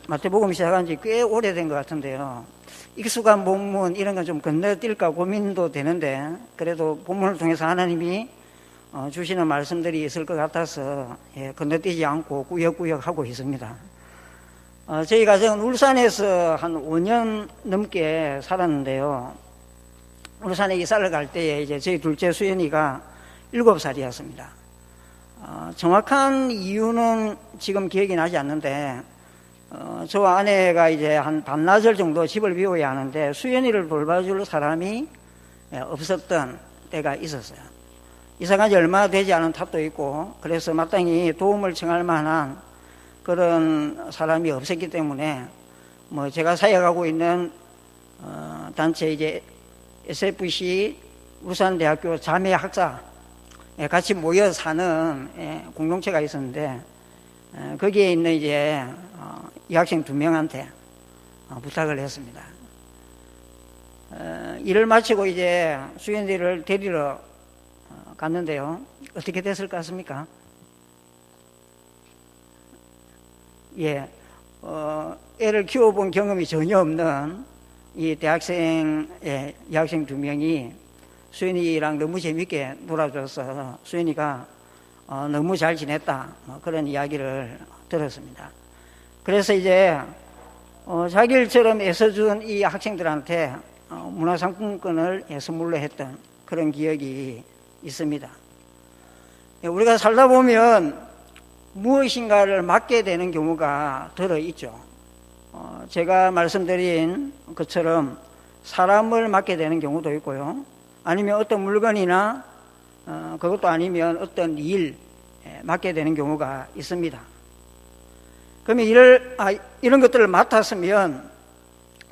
마태복음 시작한 지 꽤 오래된 것 같은데요. 익숙한 본문 이런 건 좀 건너뛸까 고민도 되는데 그래도 본문을 통해서 하나님이 주시는 말씀들이 있을 것 같아서 건너뛰지 않고 꾸역꾸역 하고 있습니다. 저희 가정은 울산에서 한 5년 넘게 살았는데요. 울산에 이사를 갈 때에 이제 저희 둘째 수연이가 7살이었습니다. 정확한 이유는 지금 기억이 나지 않는데 저와 아내가 이제 한 반나절 정도 집을 비워야 하는데 수연이를 돌봐줄 사람이 없었던 때가 있었어요. 이사간 지 얼마 되지 않은 탓도 있고 그래서 마땅히 도움을 청할 만한 그런 사람이 없었기 때문에 제가 사역하고 있는 단체 이제 SFC 울산대학교 자매학사 같이 모여 사는 공동체가 있었는데 거기에 있는 이제 여학생 2명한테 부탁을 했습니다. 일을 마치고 이제 수연이를 데리러 갔는데요. 어떻게 됐을 것 같습니까? 애를 키워본 경험이 전혀 없는 이 여학생 2명이 수연이랑 너무 재밌게 놀아줘서 수연이가 너무 잘 지냈다 그런 이야기를 들었습니다. 그래서 이제 자기 일처럼 애써준 이 학생들한테 문화상품권을 선물로 했던 그런 기억이 있습니다. 우리가 살다 보면 무엇인가를 맡게 되는 경우가 들어있죠. 제가 말씀드린 것처럼 사람을 맡게 되는 경우도 있고요. 아니면 어떤 물건이나 그것도 아니면 어떤 일 맡게 되는 경우가 있습니다. 그러면 이런 것들을 맡았으면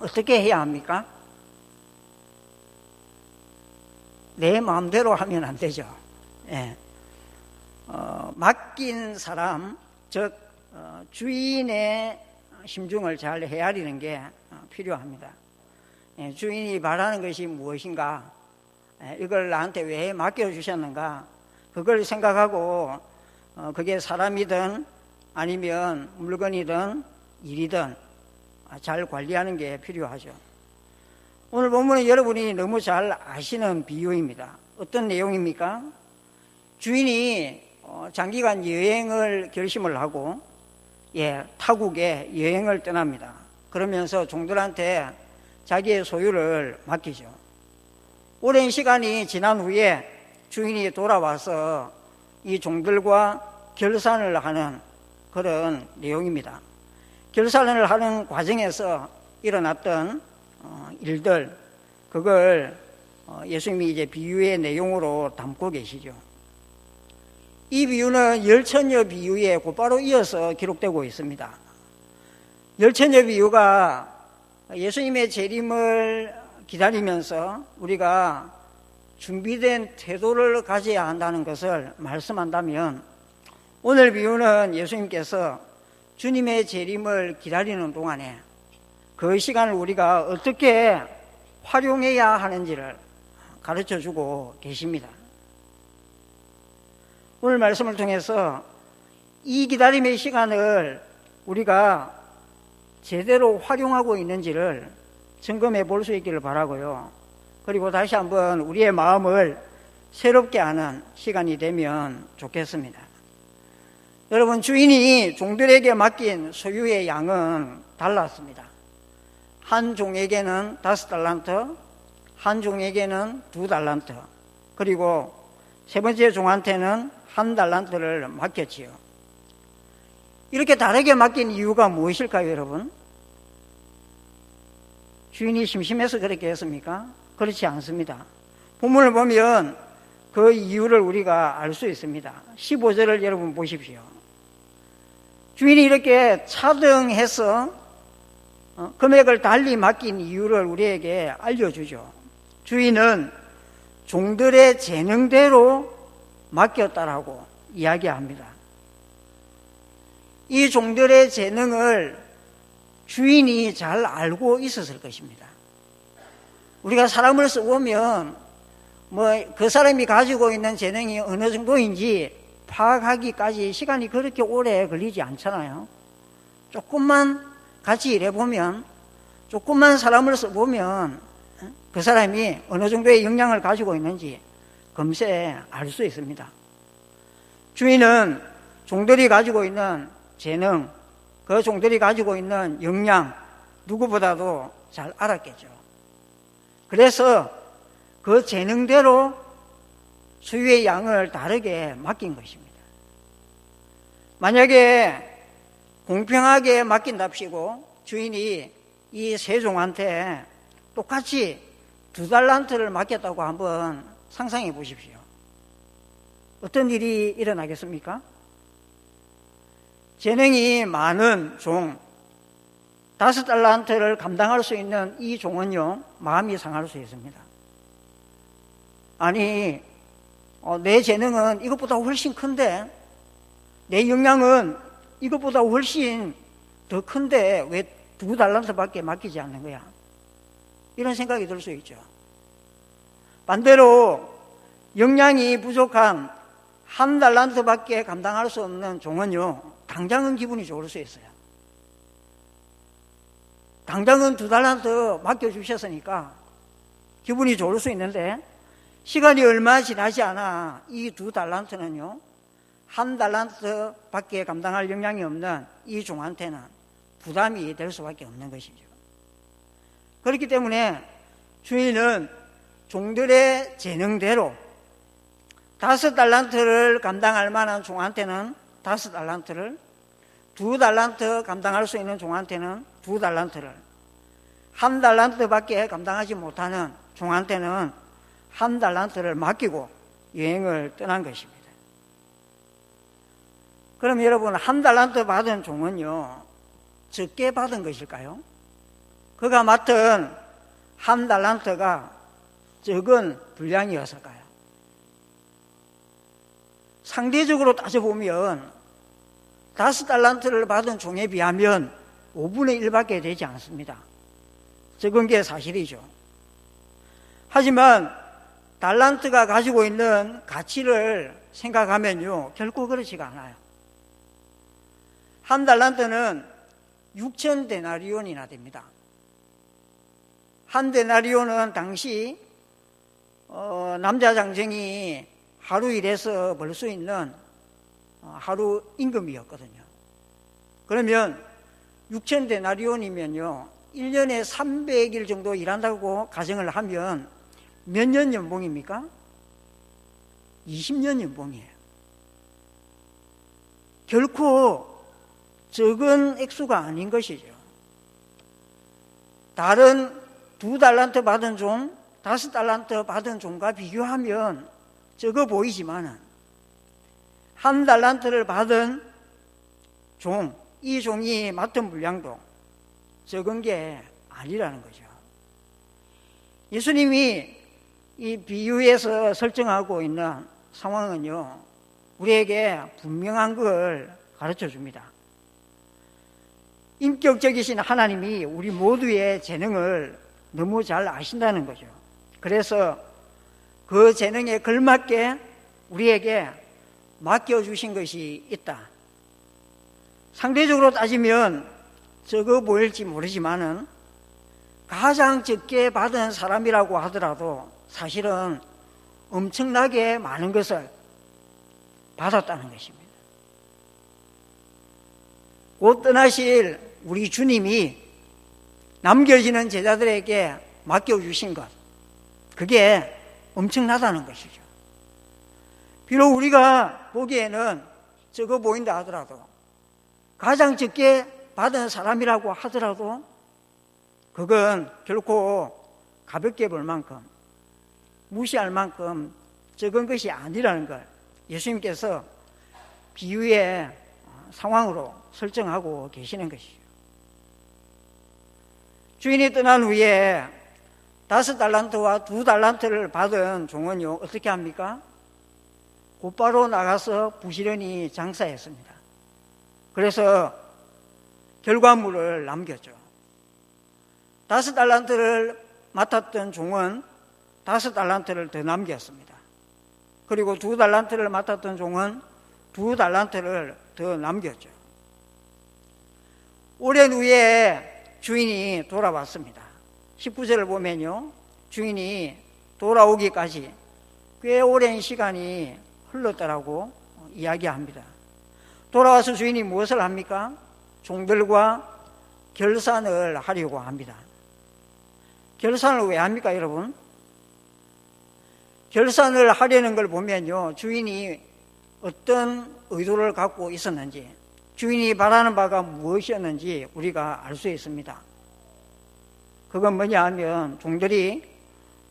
어떻게 해야 합니까? 내 마음대로 하면 안 되죠. 맡긴 사람, 즉 주인의 심중을 잘 헤아리는 게 필요합니다. 주인이 바라는 것이 무엇인가, 이걸 나한테 왜 맡겨주셨는가, 그걸 생각하고 그게 사람이든 아니면 물건이든 일이든 잘 관리하는 게 필요하죠. 오늘 본문은 여러분이 너무 잘 아시는 비유입니다. 어떤 내용입니까? 주인이 장기간 여행을 결심을 하고 타국에 여행을 떠납니다. 그러면서 종들한테 자기의 소유를 맡기죠. 오랜 시간이 지난 후에 주인이 돌아와서 이 종들과 결산을 하는 그런 내용입니다. 결산을 하는 과정에서 일어났던 일들, 그걸 예수님이 이제 비유의 내용으로 담고 계시죠. 이 비유는 열처녀 비유에 곧바로 이어서 기록되고 있습니다. 열처녀 비유가 예수님의 재림을 기다리면서 우리가 준비된 태도를 가져야 한다는 것을 말씀한다면, 오늘 비유는 예수님께서 주님의 재림을 기다리는 동안에 그 시간을 우리가 어떻게 활용해야 하는지를 가르쳐주고 계십니다. 오늘 말씀을 통해서 이 기다림의 시간을 우리가 제대로 활용하고 있는지를 점검해 볼 수 있기를 바라고요. 그리고 다시 한번 우리의 마음을 새롭게 하는 시간이 되면 좋겠습니다. 여러분, 주인이 종들에게 맡긴 소유의 양은 달랐습니다. 한 종에게는 5달란트, 한 종에게는 2달란트, 그리고 세 번째 종한테는 1달란트를 맡겼지요. 이렇게 다르게 맡긴 이유가 무엇일까요, 여러분? 주인이 심심해서 그렇게 했습니까? 그렇지 않습니다. 본문을 보면 그 이유를 우리가 알 수 있습니다. 15절을 여러분 보십시오. 주인이 이렇게 차등해서 금액을 달리 맡긴 이유를 우리에게 알려주죠. 주인은 종들의 재능대로 맡겼다라고 이야기합니다. 이 종들의 재능을 주인이 잘 알고 있었을 것입니다. 우리가 사람을 써보면 그 사람이 가지고 있는 재능이 어느 정도인지 파악하기까지 시간이 그렇게 오래 걸리지 않잖아요. 조금만 같이 일해보면, 조금만 사람을 써보면 그 사람이 어느 정도의 역량을 가지고 있는지 금세 알 수 있습니다. 주인은 종들이 가지고 있는 재능, 그 종들이 가지고 있는 역량 누구보다도 잘 알았겠죠. 그래서 그 재능대로 수유의 양을 다르게 맡긴 것입니다. 만약에 공평하게 맡긴답시고 주인이 이 세 종한테 똑같이 2달란트를 맡겼다고 한번 상상해 보십시오. 어떤 일이 일어나겠습니까? 재능이 많은 종, 5달란트를 감당할 수 있는 이 종은요, 마음이 상할 수 있습니다. 아니, 내 재능은 이것보다 훨씬 큰데, 내 역량은 이것보다 훨씬 더 큰데 왜 2달란트밖에 맡기지 않는 거야? 이런 생각이 들 수 있죠. 반대로 역량이 부족한 1달란트밖에 감당할 수 없는 종은요, 당장은 기분이 좋을 수 있어요. 당장은 2달란트 맡겨주셨으니까 기분이 좋을 수 있는데, 시간이 얼마 지나지 않아 이 2달란트는요, 1달란트밖에 감당할 역량이 없는 이 종한테는 부담이 될 수밖에 없는 것이죠. 그렇기 때문에 주인은 종들의 재능대로 5달란트를 감당할 만한 종한테는 5달란트를, 2달란트 감당할 수 있는 종한테는 2달란트를, 1달란트밖에 감당하지 못하는 종한테는 1달란트를 맡기고 여행을 떠난 것입니다. 그럼 여러분, 1달란트 받은 종은요, 적게 받은 것일까요? 그가 맡은 1달란트가 적은 분량이었을까요? 상대적으로 따져보면 5달란트를 받은 종에 비하면 5분의 1밖에 되지 않습니다. 적은 게 사실이죠. 하지만 달란트가 가지고 있는 가치를 생각하면요, 결코 그렇지가 않아요. 1달란트는 6,000데나리온이나 됩니다. 1데나리온은 당시 남자 장정이 하루 일해서 벌 수 있는 하루 임금이었거든요. 그러면 6,000데나리온이면요, 1년에 300일 정도 일한다고 가정을 하면 몇 년 연봉입니까? 20년 연봉이에요. 결코 적은 액수가 아닌 것이죠. 다른 2달란트 받은 종, 5달란트 받은 종과 비교하면 적어 보이지만 1달란트를 받은 종, 이 종이 맡은 분량도 적은 게 아니라는 거죠. 예수님이 이 비유에서 설정하고 있는 상황은요, 우리에게 분명한 걸 가르쳐 줍니다. 인격적이신 하나님이 우리 모두의 재능을 너무 잘 아신다는 거죠. 그래서 그 재능에 걸맞게 우리에게 맡겨주신 것이 있다. 상대적으로 따지면 적어 보일지 모르지만은 가장 적게 받은 사람이라고 하더라도 사실은 엄청나게 많은 것을 받았다는 것입니다. 곧 떠나실 우리 주님이 남겨지는 제자들에게 맡겨주신 것, 그게 엄청나다는 것이죠. 비록 우리가 보기에는 적어 보인다 하더라도, 가장 적게 받은 사람이라고 하더라도 그건 결코 가볍게 볼 만큼, 무시할 만큼 적은 것이 아니라는 걸 예수님께서 비유의 상황으로 설정하고 계시는 것이죠. 주인이 떠난 후에 5달란트와 2달란트를 받은 종은요, 어떻게 합니까? 곧바로 나가서 부지런히 장사했습니다. 그래서 결과물을 남겼죠. 5달란트를 맡았던 종은 5달란트를 더 남겼습니다. 그리고 2달란트를 맡았던 종은 2달란트를 더 남겼죠. 오랜 후에 주인이 돌아왔습니다. 19절을 보면요, 주인이 돌아오기까지 꽤 오랜 시간이 흘렀다라고 이야기합니다. 돌아와서 주인이 무엇을 합니까? 종들과 결산을 하려고 합니다. 결산을 왜 합니까, 여러분? 결산을 하려는 걸 보면요, 주인이 어떤 의도를 갖고 있었는지, 주인이 바라는 바가 무엇이었는지 우리가 알 수 있습니다. 그건 뭐냐 하면 종들이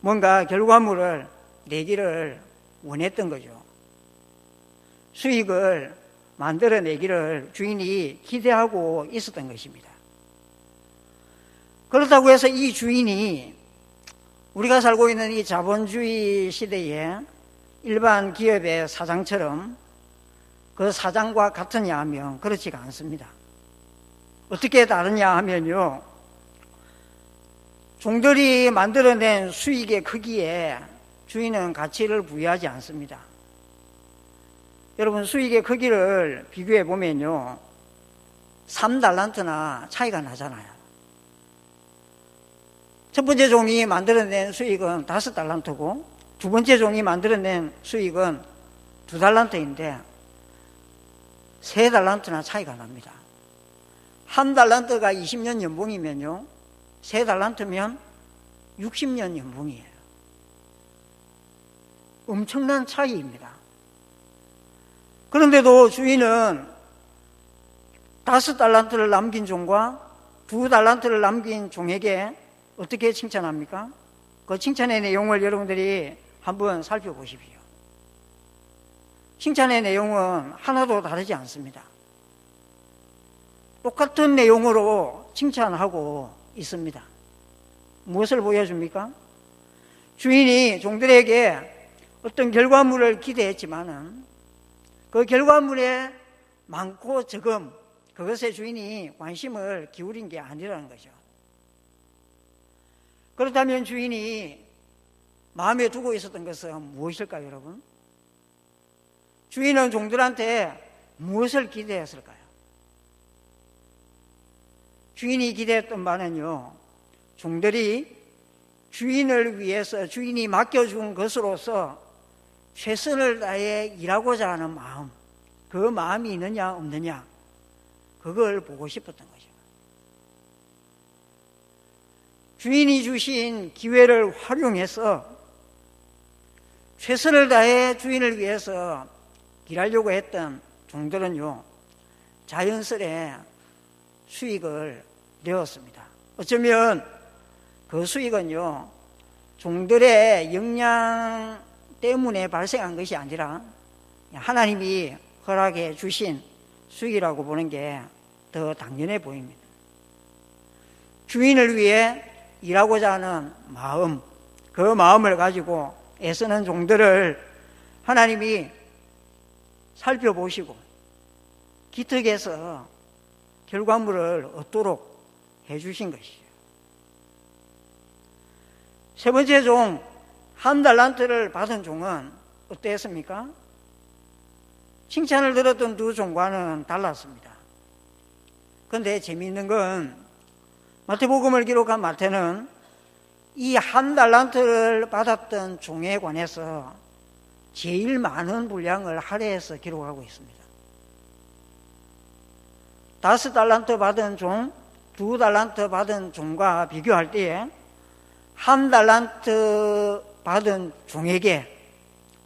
뭔가 결과물을 내기를 원했던 거죠. 수익을 만들어내기를 주인이 기대하고 있었던 것입니다. 그렇다고 해서 이 주인이 우리가 살고 있는 이 자본주의 시대에 일반 기업의 사장처럼 그 사장과 같으냐 하면 그렇지가 않습니다. 어떻게 다르냐 하면요, 종들이 만들어낸 수익의 크기에 주인은 가치를 부여하지 않습니다. 여러분, 수익의 크기를 비교해 보면요, 3달란트나 차이가 나잖아요. 첫 번째 종이 만들어낸 수익은 5달란트고 두 번째 종이 만들어낸 수익은 2달란트인데 3달란트나 차이가 납니다. 1달란트가 20년 연봉이면요, 3달란트면 60년 연봉이에요. 엄청난 차이입니다. 그런데도 주인은 5달란트를 남긴 종과 2달란트를 남긴 종에게 어떻게 칭찬합니까? 그 칭찬의 내용을 여러분들이 한번 살펴보십시오. 칭찬의 내용은 하나도 다르지 않습니다. 똑같은 내용으로 칭찬하고 있습니다. 무엇을 보여줍니까? 주인이 종들에게 어떤 결과물을 기대했지만은 그 결과물에 많고 적음, 그것에 주인이 관심을 기울인 게 아니라는 거죠. 그렇다면 주인이 마음에 두고 있었던 것은 무엇일까요, 여러분? 주인은 종들한테 무엇을 기대했을까요? 주인이 기대했던 바는요, 종들이 주인을 위해서 주인이 맡겨준 것으로서 최선을 다해 일하고자 하는 마음, 그 마음이 있느냐 없느냐, 그걸 보고 싶었던 거죠. 주인이 주신 기회를 활용해서 최선을 다해 주인을 위해서 일하려고 했던 종들은요, 자연스레 수익을 내었습니다. 어쩌면 그 수익은요, 종들의 역량 때문에 발생한 것이 아니라 하나님이 허락해 주신 수익이라고 보는 게 더 당연해 보입니다. 주인을 위해 일하고자 하는 마음, 그 마음을 가지고 애쓰는 종들을 하나님이 살펴보시고 기특해서 결과물을 얻도록 해주신 것이죠. 세 번째 종, 1달란트를 받은 종은 어땠습니까? 칭찬을 들었던 두 종과는 달랐습니다. 그런데 재미있는 건 마태복음을 기록한 마태는 이 1달란트를 받았던 종에 관해서 제일 많은 분량을 할애해서 기록하고 있습니다. 5달란트 받은 종, 2달란트 받은 종과 비교할 때에 1달란트 받은 종에게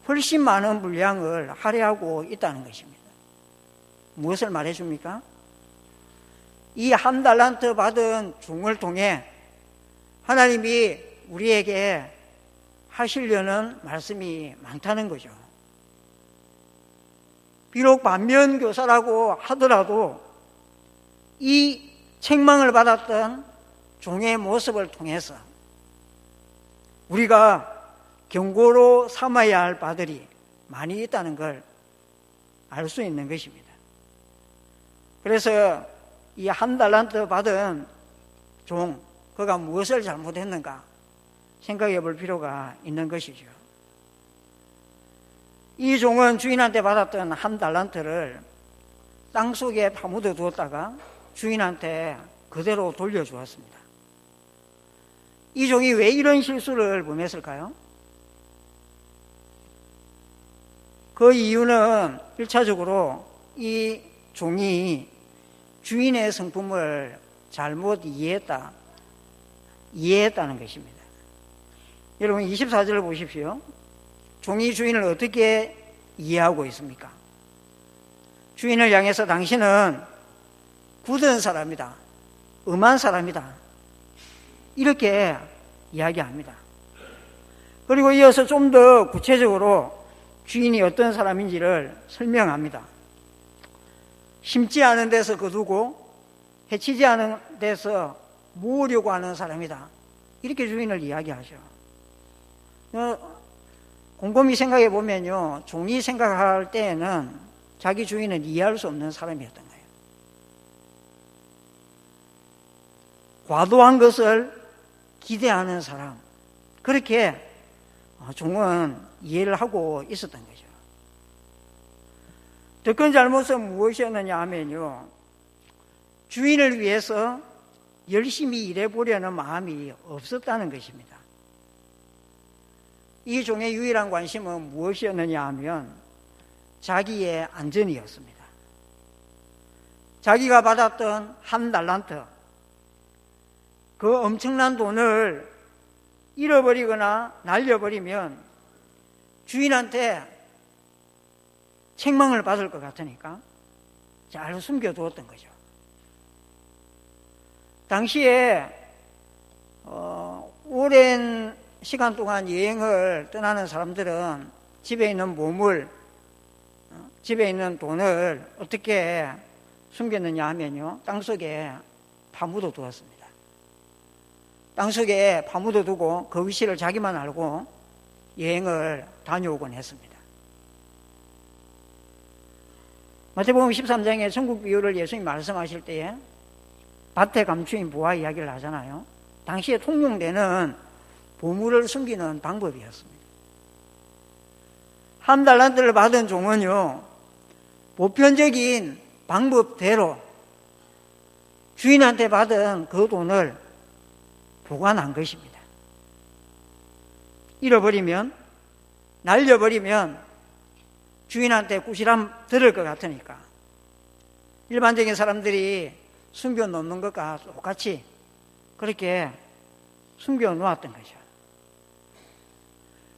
훨씬 많은 분량을 할애하고 있다는 것입니다. 무엇을 말해줍니까? 이 1달란트 받은 종을 통해 하나님이 우리에게 하시려는 말씀이 많다는 거죠. 비록 반면교사라고 하더라도 이 책망을 받았던 종의 모습을 통해서 우리가 경고로 삼아야 할 바들이 많이 있다는 걸 알 수 있는 것입니다. 그래서 이 1달란트 받은 종, 그가 무엇을 잘못했는가 생각해 볼 필요가 있는 것이죠. 이 종은 주인한테 받았던 1달란트를 땅속에 파묻어 두었다가 주인한테 그대로 돌려주었습니다. 이 종이 왜 이런 실수를 범했을까요? 그 이유는 1차적으로 이 종이 주인의 성품을 잘못 이해했다는 것입니다. 여러분 24절을 보십시오. 종이 주인을 어떻게 이해하고 있습니까? 주인을 향해서 당신은 굳은 사람이다, 엄한 사람이다, 이렇게 이야기합니다. 그리고 이어서 좀 더 구체적으로 주인이 어떤 사람인지를 설명합니다. 심지 않은 데서 거두고 해치지 않은 데서 모으려고 하는 사람이다, 이렇게 주인을 이야기하죠. 곰곰이 생각해 보면요, 종이 생각할 때에는 자기 주인을 이해할 수 없는 사람이었던 거예요. 과도한 것을 기대하는 사람, 그렇게 종은 이해를 하고 있었던 거죠. 더 큰 잘못은 무엇이었느냐 하면요, 주인을 위해서 열심히 일해보려는 마음이 없었다는 것입니다. 이 종의 유일한 관심은 무엇이었느냐 하면 자기의 안전이었습니다. 자기가 받았던 1달란트, 그 엄청난 돈을 잃어버리거나 날려버리면 주인한테 책망을 받을 것 같으니까 잘 숨겨두었던 거죠. 당시에 오랜 시간 동안 여행을 떠나는 사람들은 집에 있는 보물, 집에 있는 돈을 어떻게 숨겼느냐 하면요, 땅속에 파묻어 두었습니다. 땅속에 파묻어 두고 그 위치를 자기만 알고 여행을 다녀오곤 했습니다. 마태복음 13장에 천국 비유를 예수님이 말씀하실 때에 밭에 감추인 부와 이야기를 하잖아요. 당시에 통용되는 보물을 숨기는 방법이었습니다. 1달란트를 받은 종은요, 보편적인 방법대로 주인한테 받은 그 돈을 보관한 것입니다. 잃어버리면, 날려버리면 주인한테 꾸지람 들을 것 같으니까 일반적인 사람들이 숨겨놓는 것과 똑같이 그렇게 숨겨놓았던 거죠.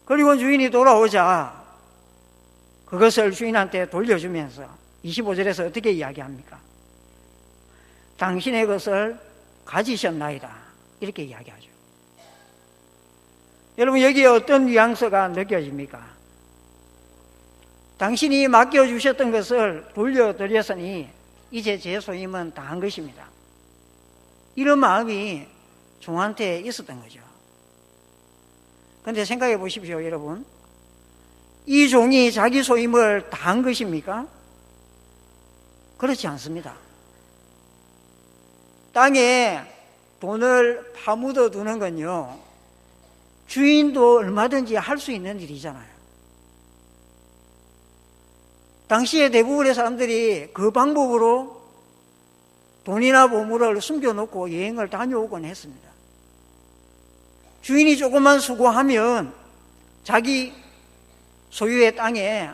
그리고 주인이 돌아오자 그것을 주인한테 돌려주면서 25절에서 어떻게 이야기합니까? 당신의 것을 가지셨나이다, 이렇게 이야기하죠. 여러분, 여기에 어떤 뉘앙스가 느껴집니까? 당신이 맡겨주셨던 것을 돌려드렸으니 이제 제 소임은 다 한 것입니다, 이런 마음이 종한테 있었던 거죠. 그런데 생각해 보십시오, 여러분. 이 종이 자기 소임을 다 한 것입니까? 그렇지 않습니다. 땅에 돈을 파묻어 두는 건요, 주인도 얼마든지 할 수 있는 일이잖아요. 당시에 대부분의 사람들이 그 방법으로 돈이나 보물을 숨겨놓고 여행을 다녀오곤 했습니다. 주인이 조금만 수고하면 자기 소유의 땅에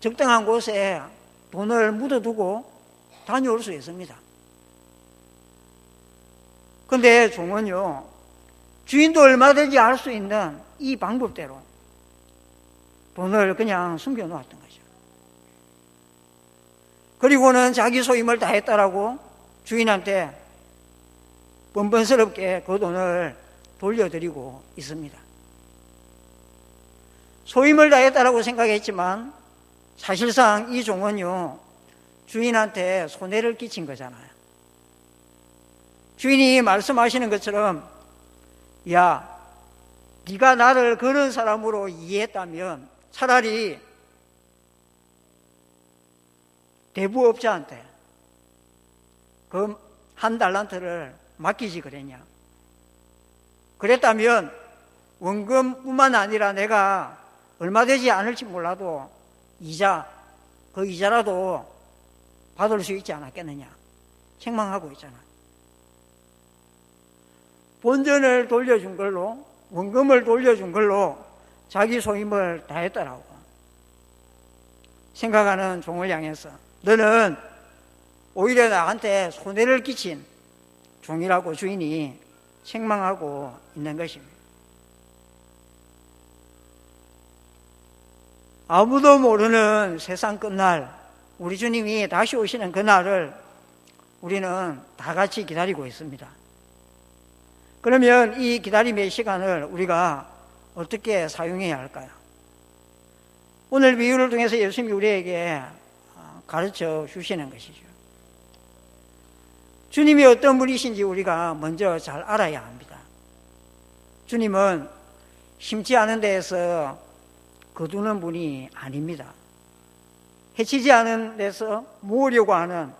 적당한 곳에 돈을 묻어두고 다녀올 수 있습니다. 그런데 종은요, 주인도 얼마든지 할 수 있는 이 방법대로 돈을 그냥 숨겨놓았던 거죠. 그리고는 자기 소임을 다 했다라고 주인한테 번번스럽게 그 돈을 돌려드리고 있습니다. 소임을 다 했다라고 생각했지만 사실상 이 종은요, 주인한테 손해를 끼친 거잖아요. 주인이 말씀하시는 것처럼, 야, 네가 나를 그런 사람으로 이해했다면 차라리 대부업자한테 그 1달란트를 맡기지 그랬냐. 그랬다면 원금뿐만 아니라 내가 얼마 되지 않을지 몰라도 이자, 그 이자라도 받을 수 있지 않았겠느냐, 책망하고 있잖아. 본전을 돌려준 걸로, 원금을 돌려준 걸로 자기 소임을 다했더라고. 생각하는 종을 향해서 너는 오히려 나한테 손해를 끼친 종이라고 주인이 책망하고 있는 것입니다. 아무도 모르는 세상 끝날, 우리 주님이 다시 오시는 그날을 우리는 다 같이 기다리고 있습니다. 그러면 이 기다림의 시간을 우리가 어떻게 사용해야 할까요? 오늘 비유를 통해서 예수님이 우리에게 가르쳐 주시는 것이죠. 주님이 어떤 분이신지 우리가 먼저 잘 알아야 합니다. 주님은 심지 않은 데에서 거두는 분이 아닙니다. 해치지 않은 데서 모으려고 하는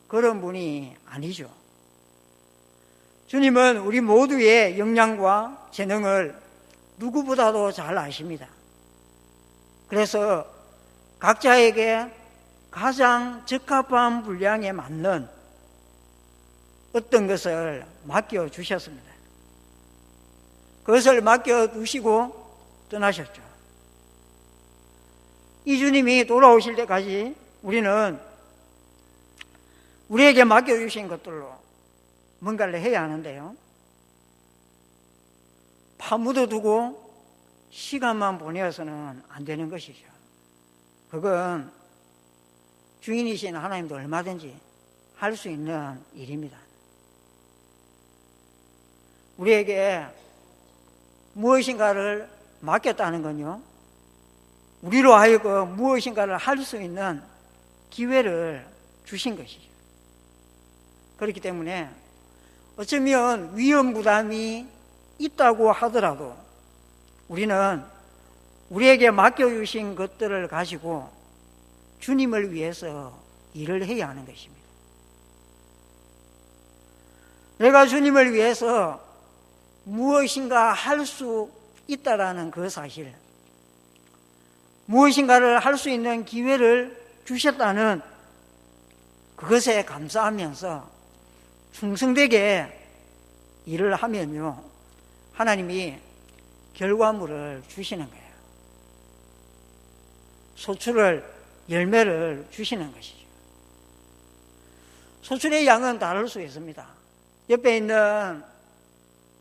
그런 분이 아니죠. 주님은 우리 모두의 역량과 재능을 누구보다도 잘 아십니다. 그래서 각자에게 가장 적합한 분량에 맞는 어떤 것을 맡겨주셨습니다. 그것을 맡겨두시고 떠나셨죠. 이 주님이 돌아오실 때까지 우리는 우리에게 맡겨주신 것들로 뭔가를 해야 하는데요. 파묻어두고 시간만 보내어서는 안 되는 것이죠. 그건 주인이신 하나님도 얼마든지 할 수 있는 일입니다. 우리에게 무엇인가를 맡겼다는 건요, 우리로 하여금 무엇인가를 할 수 있는 기회를 주신 것이죠. 그렇기 때문에 어쩌면 위험 부담이 있다고 하더라도 우리는 우리에게 맡겨주신 것들을 가지고 주님을 위해서 일을 해야 하는 것입니다. 내가 주님을 위해서 무엇인가 할 수 있다라는 그 사실, 무엇인가를 할 수 있는 기회를 주셨다는 그것에 감사하면서 충성되게 일을 하면요, 하나님이 결과물을 주시는 거예요. 소출을, 열매를 주시는 것이죠. 소출의 양은 다를 수 있습니다. 옆에 있는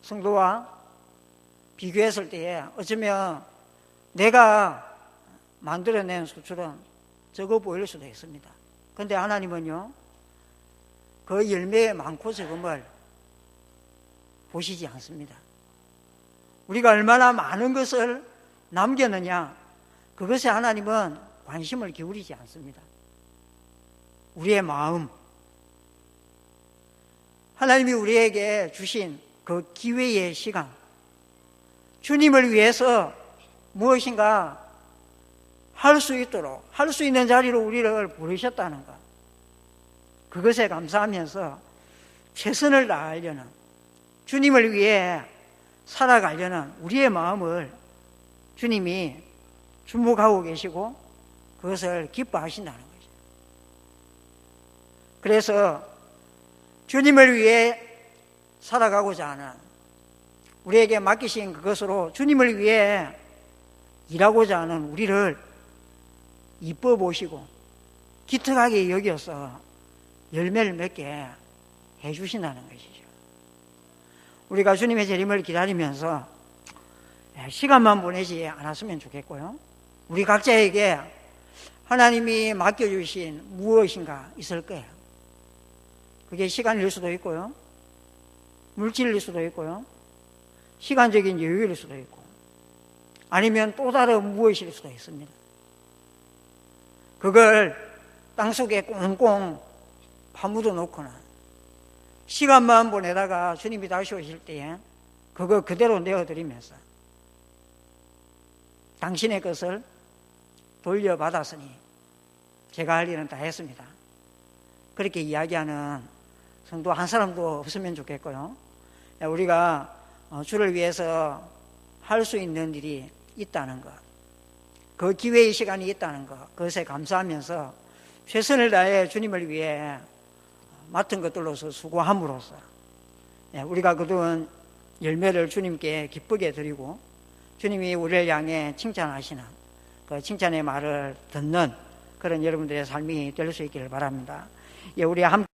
성도와 비교했을 때에 어쩌면 내가 만들어낸 소출은 적어 보일 수도 있습니다. 그런데 하나님은요, 그 열매의 많고 적음을 보시지 않습니다. 우리가 얼마나 많은 것을 남겼느냐, 그것에 하나님은 관심을 기울이지 않습니다. 우리의 마음, 하나님이 우리에게 주신 그 기회의 시간, 주님을 위해서 무엇인가 할 수 있도록, 할 수 있는 자리로 우리를 부르셨다는 것, 그것에 감사하면서 최선을 다하려는, 주님을 위해 살아가려는 우리의 마음을 주님이 주목하고 계시고 그것을 기뻐하신다는 거죠. 그래서 주님을 위해 살아가고자 하는, 우리에게 맡기신 그것으로 주님을 위해 일하고자 하는 우리를 이뻐 보시고 기특하게 여겨서 열매를 맺게 해주신다는 것이죠. 우리가 주님의 재림을 기다리면서 시간만 보내지 않았으면 좋겠고요, 우리 각자에게 하나님이 맡겨주신 무엇인가 있을 거예요. 그게 시간일 수도 있고요, 물질일 수도 있고요, 시간적인 여유일 수도 있고, 아니면 또 다른 무엇일 수도 있습니다. 그걸 땅속에 꽁꽁 파묻어 놓거나 시간만 보내다가 주님이 다시 오실 때에 그거 그대로 내어드리면서 당신의 것을 돌려받았으니 제가 할 일은 다 했습니다, 그렇게 이야기하는 성도 한 사람도 없으면 좋겠고요, 우리가 주를 위해서 할 수 있는 일이 있다는 것, 그 기회의 시간이 있다는 것, 그것에 감사하면서 최선을 다해 주님을 위해 맡은 것들로서 수고함으로써 우리가 거둔 열매를 주님께 기쁘게 드리고 주님이 우리를 향해 칭찬하시는 그 칭찬의 말을 듣는 그런 여러분들의 삶이 될 수 있기를 바랍니다. 우리 함께